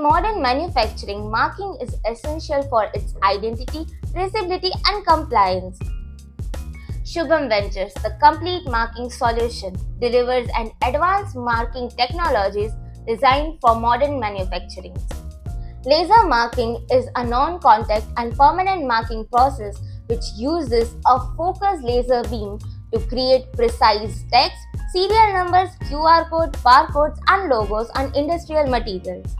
modern manufacturing, marking is essential for its identity, traceability, and compliance. Shubham Ventures, the complete marking solution, delivers an advanced marking technologies designed for modern manufacturing. Laser marking is a non-contact and permanent marking process which uses a focused laser beam to create precise text, serial numbers, QR code, barcodes, and logos on industrial materials.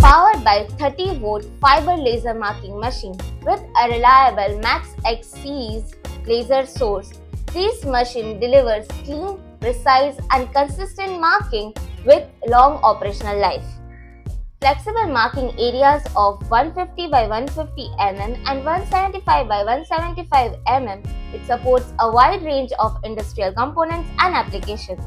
Powered by 30-volt fiber laser marking machine with a reliable Max X series laser source, this machine delivers clean, precise, and consistent marking with long operational life. Flexible marking areas of 150 by 150 mm and 175 by 175 mm, it supports a wide range of industrial components and applications.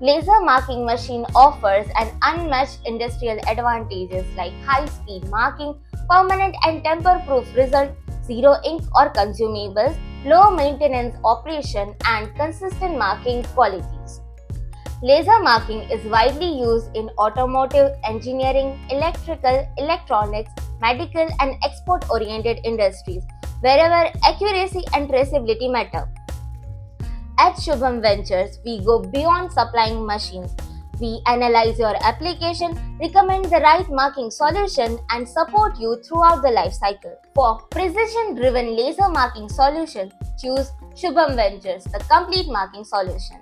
Laser marking machine offers an unmatched industrial advantages like high-speed marking, permanent and tamper-proof result, zero ink or consumables, low maintenance operation, and consistent marking qualities. Laser marking is widely used in automotive, engineering, electrical, electronics, medical, and export-oriented industries, wherever accuracy and traceability matter. At Shubham Ventures, we go beyond supplying machines. We analyze your application, recommend the right marking solution, and support you throughout the life cycle. For precision-driven laser marking solution, choose Shubham Ventures, the complete marking solution.